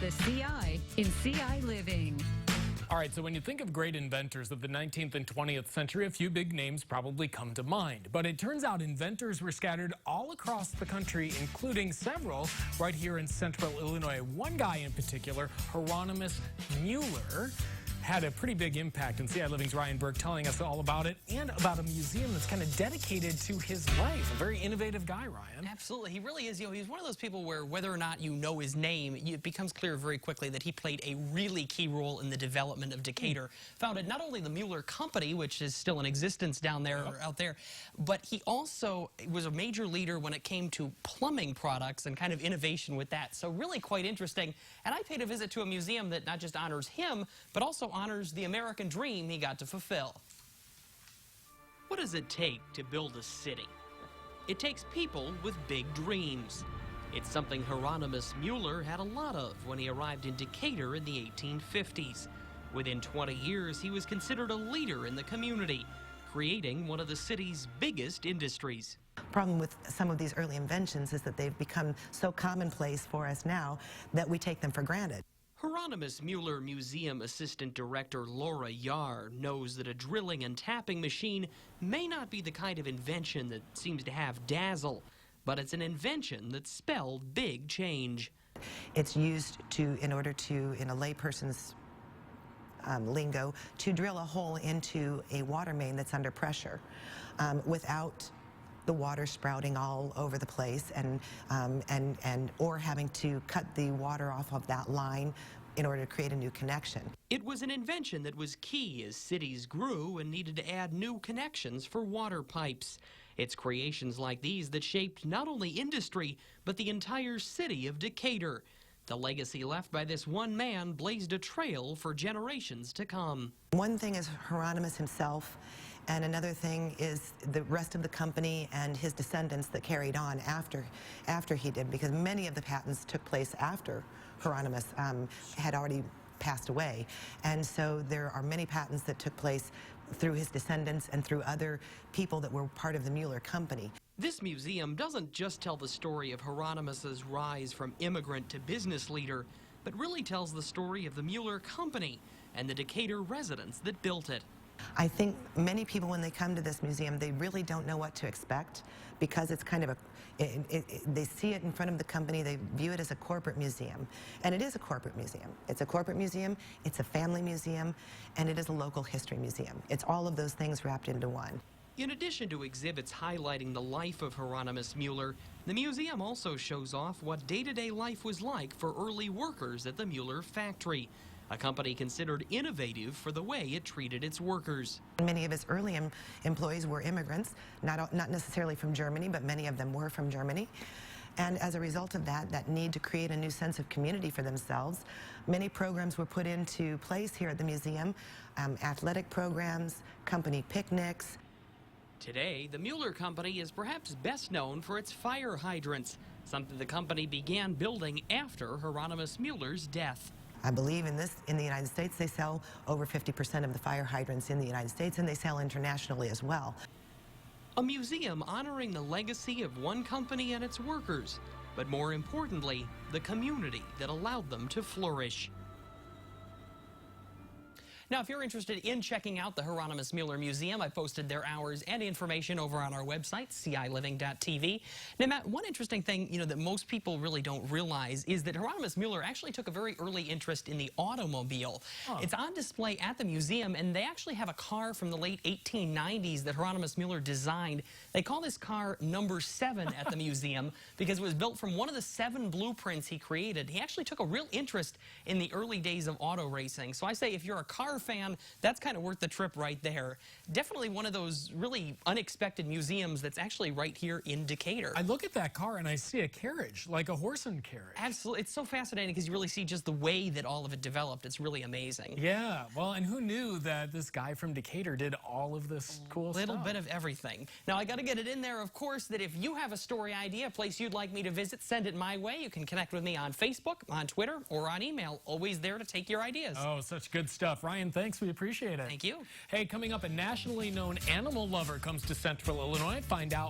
the CI in ciLiving. All right, so when you think of great inventors of the 19th and 20th century, a few big names probably come to mind. But it turns out inventors were scattered all across the country, including several right here in central Illinois. One guy in particular, Hieronymus Mueller, had a pretty big impact, and ciLiving's Ryan Burk telling us all about it and about a museum that's kind of dedicated to his life. A very innovative guy, Ryan. Absolutely. He really is. You know, he's one of those people where whether or not you know his name, it becomes clear very quickly that he played a really key role in the development of Decatur. Founded not only the Mueller Company, which is still in existence down there, or out there, but he also was a major leader when it came to plumbing products and kind of innovation with that. So really quite interesting. And I paid a visit to a museum that not just honors him, but also honors the American dream he got to fulfill. What does it take to build a city? It takes people with big dreams. It's something Hieronymus Mueller had a lot of when he arrived in Decatur in the 1850s. Within 20 years, he was considered a leader in the community, creating one of the city's biggest industries. Problem with some of these early inventions is that they've become so commonplace for us now that we take them for granted. Hieronymus Mueller Museum Assistant Director Laura Yar knows that a drilling and tapping machine may not be the kind of invention that seems to have dazzle, but it's an invention that spelled big change. It's used in order to, in a layperson's lingo, to drill a hole into a water main that's under pressure without the water sprouting all over the place or having to cut the water off of that line in order to create a new connection. It was an invention that was key as cities grew and needed to add new connections for water pipes. It's creations like these that shaped not only industry, but the entire city of Decatur. The legacy left by this one man blazed a trail for generations to come. One thing is Hieronymus himself, and another thing is the rest of the company and his descendants that carried on after he did, because many of the patents took place after Hieronymus had already passed away. And so there are many patents that took place through his descendants and through other people that were part of the Mueller Company. This museum doesn't just tell the story of Hieronymus's rise from immigrant to business leader, but really tells the story of the Mueller Company and the Decatur residents that built it. I think many people, when they come to this museum, they really don't know what to expect, because it's kind of they see it in front of the company, they view it as a corporate museum. And it is a corporate museum. It's a corporate museum, it's a family museum, and it is a local history museum. It's all of those things wrapped into one. In addition to exhibits highlighting the life of Hieronymus Mueller, the museum also shows off what day-to-day life was like for early workers at the Mueller factory, a company considered innovative for the way it treated its workers. Many of his early employees were immigrants, not necessarily from Germany, but many of them were from Germany. And as a result of that need to create a new sense of community for themselves, many programs were put into place here at the museum, athletic programs, company picnics. Today, the Mueller Company is perhaps best known for its fire hydrants, something the company began building after Hieronymus Mueller's death. I believe in the United States, they sell over 50% of the fire hydrants in the United States, and they sell internationally as well. A museum honoring the legacy of one company and its workers, but more importantly, the community that allowed them to flourish. Now, if you're interested in checking out the Hieronymus Mueller Museum, I posted their hours and information over on our website, ciLiving.tv. Now, Matt, one interesting thing, that most people really don't realize is that Hieronymus Mueller actually took a very early interest in the automobile. Oh. It's on display at the museum, and they actually have a car from the late 1890s that Hieronymus Mueller designed. They call this car number 7 at the museum because it was built from one of the 7 blueprints he created. He actually took a real interest in the early days of auto racing. So I say if you're a car fan, that's kind of worth the trip right there. Definitely one of those really unexpected museums that's actually right here in Decatur. I look at that car and I see a carriage, like a horse and carriage. Absolutely. It's so fascinating because you really see just the way that all of it developed. It's really amazing. Yeah. Well, and who knew that this guy from Decatur did all of this cool stuff? A little bit of everything. Now, I got to get it in there, of course, that if you have a story idea, a place you'd like me to visit, send it my way. You can connect with me on Facebook, on Twitter, or on email. Always there to take your ideas. Oh, such good stuff. Ryan, thanks. We appreciate it. Thank you. Hey, coming up, a nationally known animal lover comes to Central Illinois. Find out